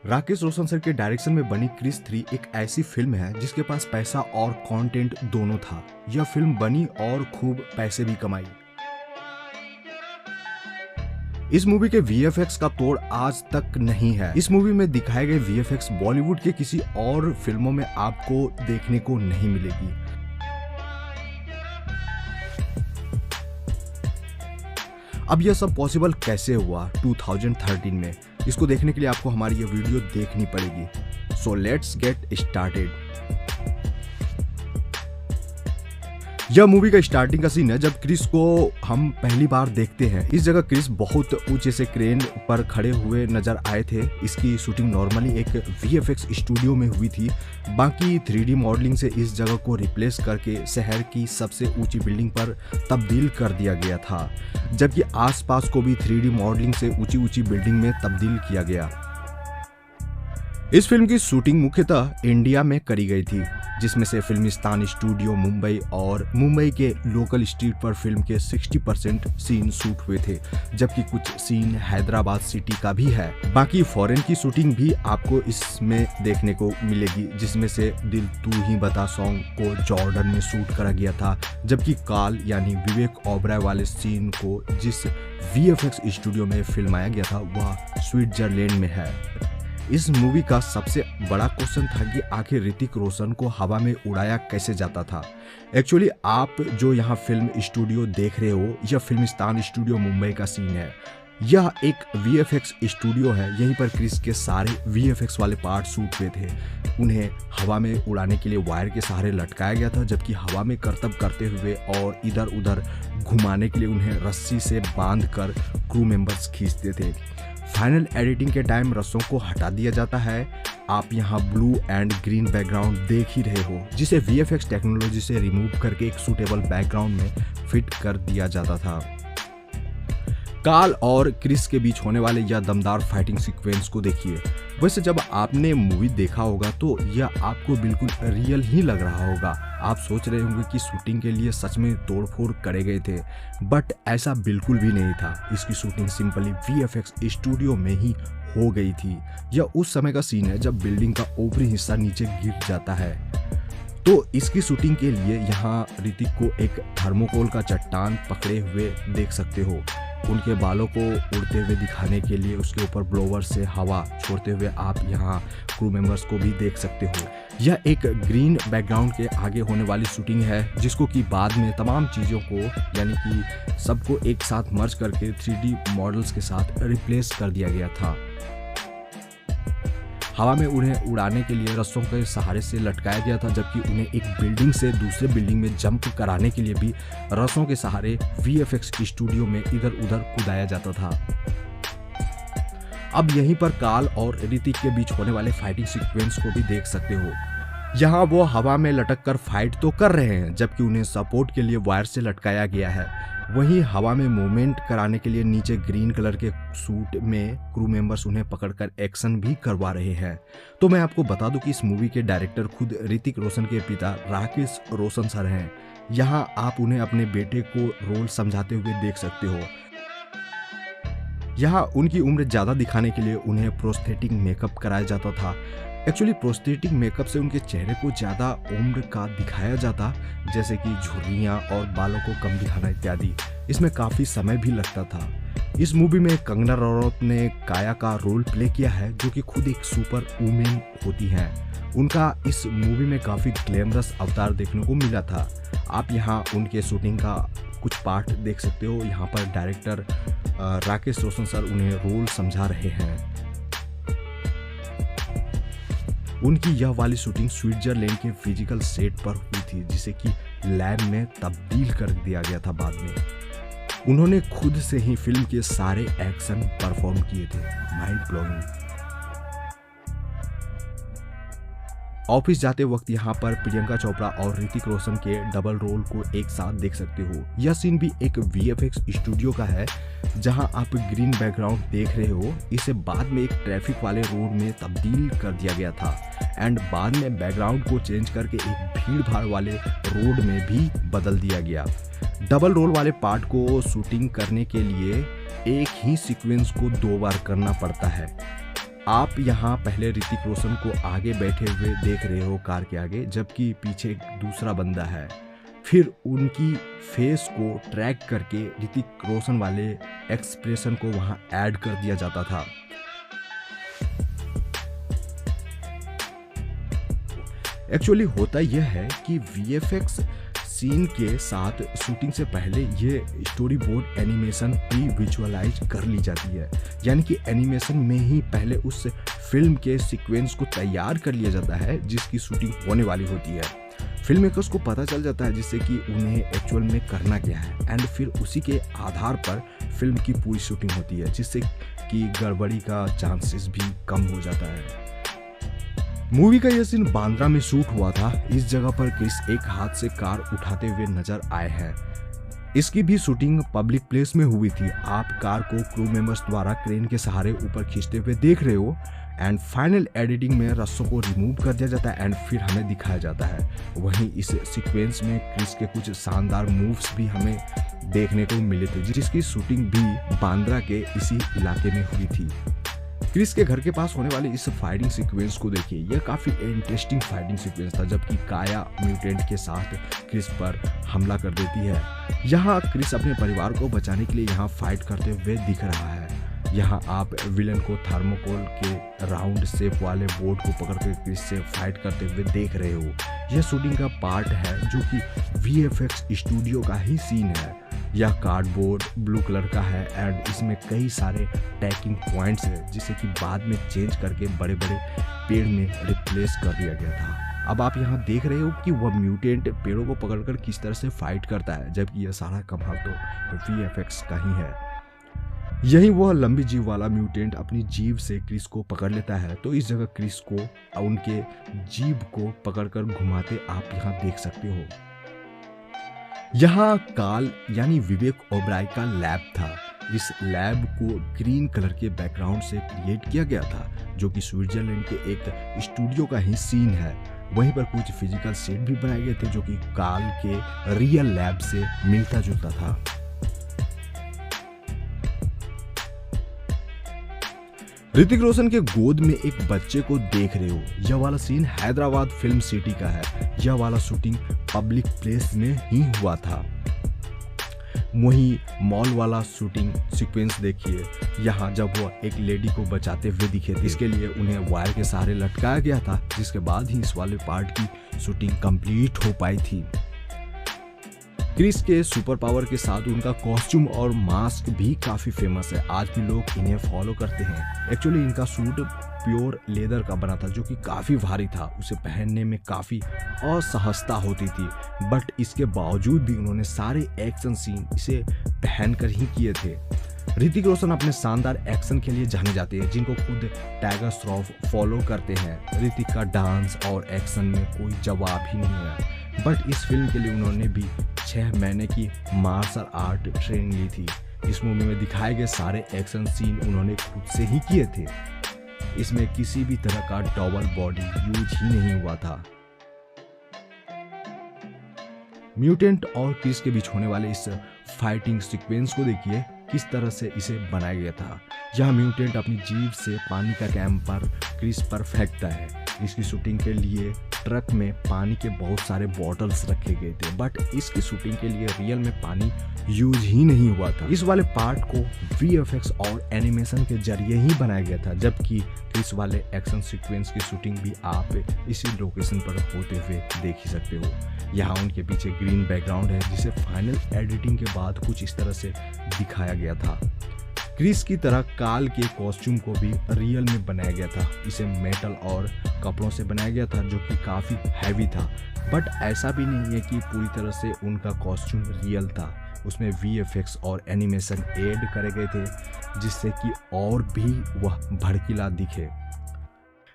Rakesh Roshan sir के direction में बनी क्रिस 3 एक ऐसी फिल्म है जिसके पास पैसा और कंटेंट दोनों था। यह फिल्म बनी और खूब पैसे भी कमाई। इस मूवी के VFX का तोड़ आज तक नहीं है। इस मूवी में दिखाए गए VFX बॉलीवुड के किसी और फिल्मों में आपको देखने को नहीं मिलेगी। अब यह सब पॉसिबल कैसे हुआ 2013 में? इसको देखने के लिए आपको हमारी ये वीडियो देखनी पड़ेगी। So let's get started. यह मूवी का स्टार्टिंग का सीन है जब क्रिस को हम पहली बार देखते हैं। इस जगह क्रिस बहुत ऊंचे से क्रेन पर खड़े हुए नजर आए थे। इसकी शूटिंग नॉर्मली एक VFX स्टूडियो में हुई थी। बाकी 3D मॉडलिंग से इस जगह को रिप्लेस करके शहर की सबसे ऊंची बिल्डिंग पर तब्दील कर दिया गया था, जबकि आसपास को भी 3D मॉडलिंग से ऊंची ऊंची बिल्डिंग में तब्दील किया गया। इस फिल्म की शूटिंग मुख्यतः इंडिया में करी गई थी, जिसमें से फिल्मिस्तान स्टूडियो मुंबई और मुंबई के लोकल स्ट्रीट पर फिल्म के 60% सीन शूट हुए थे, जबकि कुछ सीन हैदराबाद सिटी का भी है। बाकी फॉरेन की शूटिंग भी आपको इसमें देखने को मिलेगी, जिसमें से दिल तू ही बता सॉन्ग को जॉर्डन में शूट करा गया था, जबकि काल यानी विवेक ओबराय वाले सीन को जिस VFX स्टूडियो में फिल्माया गया था वह स्विट्जरलैंड में है। इस मूवी का सबसे बड़ा क्वेश्चन था कि आखिर ऋतिक रोशन को हवा में उड़ाया कैसे जाता था। एक्चुअली आप जो यहाँ फिल्म स्टूडियो देख रहे हो, यह फिल्मिस्तान स्टूडियो मुंबई का सीन है। यह एक VFX स्टूडियो है। यहीं पर क्रिस के सारे VFX वाले पार्ट शूट हुए थे। उन्हें हवा में उड़ाने के लिए वायर के सहारे लटकाया गया था, जबकि हवा में करतब करते हुए और इधर उधर घुमाने के लिए उन्हें रस्सी से बांधकर क्रू मेंबर्स खींचते थे। फाइनल एडिटिंग के टाइम रस्सों को हटा दिया जाता है। आप यहाँ ब्लू एंड ग्रीन बैकग्राउंड देख ही रहे हो, जिसे VFX टेक्नोलॉजी से रिमूव करके एक सूटेबल बैकग्राउंड में फिट कर दिया जाता था। काल और क्रिस के बीच होने वाले यह दमदार फाइटिंग सीक्वेंस को देखिए। वैसे जब आपने मूवी देखा होगा तो यह आपको बिल्कुल रियल ही लग रहा होगा। आप सोच रहे होंगे कि शूटिंग के लिए सच में तोड़फोड़ करे गए थे, बट ऐसा बिल्कुल भी नहीं था। इसकी शूटिंग सिंपली VFX स्टूडियो में ही हो गई थी। यह उस समय का सीन है जब बिल्डिंग का ऊपरी हिस्सा नीचे गिर जाता है। तो इसकी शूटिंग के लिए यहाँ ऋतिक को एक थर्मोकोल का चट्टान पकड़े हुए देख सकते हो। उनके बालों को उड़ते हुए दिखाने के लिए उसके ऊपर ब्लोवर से हवा छोड़ते हुए आप यहाँ क्रू मेंबर्स को भी देख सकते हो। यह एक ग्रीन बैकग्राउंड के आगे होने वाली शूटिंग है, जिसको कि बाद में तमाम चीज़ों को यानी कि सबको एक साथ मर्ज करके 3D मॉडल्स के साथ रिप्लेस कर दिया गया था। हवा में उन्हें उड़ाने के लिए रस्सों के सहारे से लटकाया गया था, जबकि उन्हें एक बिल्डिंग से दूसरे बिल्डिंग में जंप कराने के लिए भी रस्सों के सहारे VFX स्टूडियो में इधर उधर कूदाया जाता था। अब यहीं पर काल और ऋतिक के बीच होने वाले फाइटिंग सीक्वेंस को भी देख सकते हो। यहाँ वो हवा में लटक कर फाइट तो कर रहे हैं, जबकि उन्हें सपोर्ट के लिए वायर से लटकाया गया है। वहीं हवा में मूवमेंट कराने के लिए नीचे ग्रीन कलर के सूट में क्रू मेंबर्स उन्हें पकड़कर एक्शन भी करवा रहे हैं। तो मैं आपको बता दूं कि इस मूवी के डायरेक्टर खुद ऋतिक रोशन के पिता राकेश रोशन सर हैं। यहाँ आप उन्हें अपने बेटे को रोल समझाते हुए देख सकते हो। यहाँ उनकी उम्र ज़्यादा दिखाने के लिए उन्हें प्रोस्थेटिक मेकअप कराया जाता था। एक्चुअली प्रोस्थेटिक मेकअप से उनके चेहरे को ज़्यादा उम्र का दिखाया जाता, जैसे कि झुर्रियाँ और बालों को कम दिखाना इत्यादि। इसमें काफ़ी समय भी लगता था। इस मूवी में कंगना रनौत ने काया का रोल प्ले किया है, जो कि खुद एक सुपर वुमेन होती हैं। उनका इस मूवी में काफ़ी ग्लैमरस अवतार देखने को मिला था। आप यहाँ उनके शूटिंग का कुछ पार्ट देख सकते हो। यहाँ पर डायरेक्टर राकेश रोशन सर उन्हें रोल समझा रहे हैं। उनकी यह वाली शूटिंग स्विट्जरलैंड के फिजिकल सेट पर हुई थी, जिसे कि लैब में तब्दील कर दिया गया था बाद में। उन्होंने खुद से ही फिल्म के सारे एक्शन परफॉर्म किए थे। Mind blowing. ऑफिस जाते वक्त यहाँ पर प्रियंका चोपड़ा और ऋतिक रोशन के डबल रोल को एक साथ देख सकते हो। यह सीन भी एक VFX स्टूडियो का है, जहां आप ग्रीन बैकग्राउंड देख रहे हो। इसे बाद में एक ट्रैफिक वाले रोड में तब्दील कर दिया गया था एंड बाद में बैकग्राउंड को चेंज करके एक भीड़ भाड़ वाले रोड में भी बदल दिया गया। डबल रोल वाले पार्ट को शूटिंग करने के लिए एक ही सीक्वेंस को 2 बार करना पड़ता है। आप यहाँ पहले ऋतिक रोशन को आगे बैठे हुए देख रहे हो कार के आगे, जबकि पीछे एक दूसरा बंदा है। फिर उनकी फेस को ट्रैक करके ऋतिक रोशन वाले एक्सप्रेशन को वहां ऐड कर दिया जाता था। एक्चुअली होता यह है कि वीएफएक्स सीन के साथ शूटिंग से पहले ये storyboard animation pre visualize कर ली जाती है, यानी कि एनिमेशन में ही पहले उस फिल्म के सीक्वेंस को तैयार कर लिया जाता है जिसकी शूटिंग होने वाली होती है। फिल्म मेकर्स को पता चल जाता है जिससे कि उन्हें एक्चुअल में करना क्या है, एंड फिर उसी के आधार पर फिल्म की पूरी शूटिंग होती है, जिससे कि गड़बड़ी का चांसेस भी कम हो जाता है। मूवी का यह सीन बांद्रा में शूट हुआ था। इस जगह पर क्रिस एक हाथ से कार उठाते हुए नजर आए हैं। इसकी भी शूटिंग पब्लिक प्लेस में हुई थी। आप कार को क्रू मेंबर्स द्वारा क्रेन के सहारे ऊपर खींचते हुए देख रहे हो, एंड फाइनल एडिटिंग में रस्सों को रिमूव कर दिया जाता है एंड फिर हमें दिखाया जाता है। वहीं इस सीक्वेंस में क्रिस के कुछ शानदार मूव्स भी हमें देखने को मिले थे, जिसकी शूटिंग भी बांद्रा के इसी इलाके में हुई थी। क्रिस के घर के पास होने वाले इस फाइटिंग सीक्वेंस को देखिए, यह काफी इंटरेस्टिंग फाइटिंग सीक्वेंस था, जबकि काया म्यूटेंट के साथ क्रिस पर हमला कर देती है। यहाँ क्रिस अपने परिवार को बचाने के लिए यहाँ फाइट करते हुए दिख रहा है। यहाँ आप विलन को थर्मोकोल के राउंड शेप वाले बोर्ड को पकड़कर क्रिस से फाइट करते हुए देख रहे हो। यह शूटिंग का पार्ट है जो कि वीएफएक्स स्टूडियो का ही सीन है। यह कार्डबोर्ड ब्लू कलर का है एंड इसमें कई सारे टैकिंग पॉइंट्स हैं, जिसे कि बाद में चेंज करके बड़े बड़े पेड़ में रिप्लेस कर दिया गया था। अब आप यहाँ देख रहे हो कि वह म्यूटेंट पेड़ों को पकड़कर किस तरह से फाइट करता है, जबकि यह सारा कमाल तो वीएफएक्स का ही है। यही वह लंबी जीव वाला म्यूटेंट अपनी जीभ से क्रिस को पकड़ लेता है, तो इस जगह क्रिस को उनके जीभ को पकड़कर घुमाते आप यहाँ देख सकते हो। यहाँ काल यानी विवेक ओबराय का लैब था। इस लैब को ग्रीन कलर के बैकग्राउंड से क्रिएट किया गया था, जो कि स्विट्जरलैंड के एक स्टूडियो का ही सीन है। वहीं पर कुछ फिजिकल सेट भी बनाए गए थे जो कि काल के रियल लैब से मिलता जुलता था। ऋतिक रोशन के गोद में एक बच्चे को देख रहे हो। यह वाला सीन हैदराबाद फिल्म सिटी का है। यह वाला शूटिंग पब्लिक प्लेस में ही हुआ था। वहीं मॉल वाला शूटिंग सीक्वेंस देखिए, यहाँ जब वो एक लेडी को बचाते हुए दिखे थे, इसके लिए उन्हें वायर के सहारे लटकाया गया था, जिसके बाद ही इस वाले पार्ट की शूटिंग कंप्लीट हो पाई थी। क्रिस के सुपर पावर के साथ उनका कॉस्ट्यूम और मास्क भी काफी फेमस है। आज भी लोग इन्हें फॉलो करते हैं। एक्चुअली इनका सूट प्योर लेदर का बना था, जो कि काफी भारी था। उसे पहनने में काफी असहजता होती थी, बट इसके बावजूद भी उन्होंने सारे एक्शन सीन इसे पहनकर ही किए थे। ऋतिक रोशन अपने शानदार एक्शन के लिए जाने जाते हैं, जिनको खुद टाइगर श्रॉफ फॉलो करते हैं। ऋतिक का डांस और एक्शन में कोई जवाब ही नहीं है, बट इस फिल्म के लिए उन्होंने भी 6 महीने की मार्शल आर्ट ट्रेनिंग ली थी। इस मूवी में दिखाए गए सारे एक्शन सीन उन्होंने खुद से ही किए थे। इसमें किसी भी तरह का डबल बॉडी यूज ही नहीं हुआ था। म्यूटेंट और क्रिस के बीच होने वाले इस फाइटिंग सीक्वेंस को देखिए, किस तरह से इसे बनाया गया था। यहाँ म्यूटेंट अपनी जीभ से पानी का कैन पर क्रिस पर फेंकता है। इसकी शूटिंग के लिए ट्रक में पानी के बहुत सारे बॉटल्स रखे गए थे, बट इसकी शूटिंग के लिए रियल में पानी यूज ही नहीं हुआ था। इस वाले पार्ट को वीएफएक्स और एनिमेशन के जरिए ही बनाया गया था, जबकि इस वाले एक्शन सीक्वेंस की शूटिंग भी आप इसी लोकेशन पर होते हुए देख ही सकते हो। यहाँ उनके पीछे ग्रीन बैकग्राउंड है, जिसे फाइनल एडिटिंग के बाद कुछ इस तरह से दिखाया गया था। क्रिस की तरह काल के कॉस्ट्यूम को भी रियल में बनाया गया था। इसे मेटल और कपड़ों से बनाया गया था, जो कि काफ़ी हैवी था, बट ऐसा भी नहीं है कि पूरी तरह से उनका कॉस्ट्यूम रियल था। उसमें वीएफएक्स और एनिमेशन ऐड करे गए थे, जिससे कि और भी वह भड़कीला दिखे।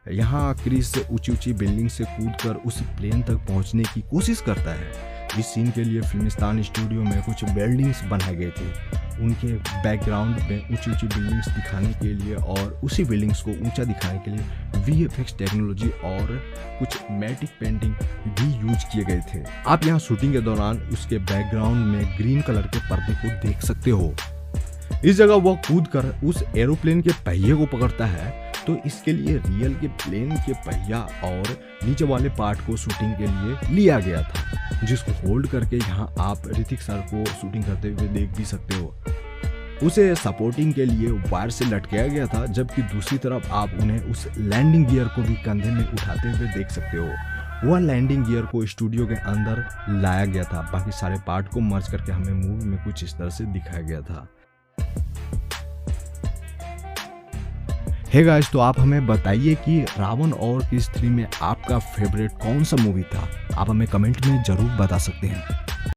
यहाँ क्रिस ऊंची ऊंची बिल्डिंग से कूदकर उस प्लेन तक पहुंचने की कोशिश करता है। इस सीन के लिए फिल्मिस्तान स्टूडियो में कुछ बिल्डिंग्स बनाए गए थे। उनके बैकग्राउंड में ऊंची ऊंची बिल्डिंग्स दिखाने के लिए और उसी बिल्डिंग्स को ऊंचा दिखाने के लिए वीएफएक्स टेक्नोलॉजी और कुछ मैटिक पेंटिंग भी यूज किए गए थे। आप यहाँ शूटिंग के दौरान उसके बैकग्राउंड में ग्रीन कलर के पर्दे को देख सकते हो। इस जगह वह कूदकर उस एरोप्लेन के पहिए को पकड़ता है। तो इसके लिए रियल के प्लेन के पहिया और नीचे वाले पार्ट को शूटिंग के लिए लिया गया था, जिसको होल्ड करके यहाँ आप ऋतिक सर को शूटिंग करते हुए देख भी सकते हो। उसे सपोर्टिंग के लिए वायर से लटकाया गया था, जबकि दूसरी तरफ आप उन्हें उस लैंडिंग गियर को भी कंधे में उठाते हुए देख सकते हो। वह लैंडिंग गियर को स्टूडियो के अंदर लाया गया था, बाकी सारे पार्ट को मर्ज करके हमें मूवी में कुछ इस तरह से दिखाया गया था। हे गाइस, तो आप हमें बताइए कि रावण और क्रिस 3 में आपका फेवरेट कौन सा मूवी था। आप हमें कमेंट में जरूर बता सकते हैं।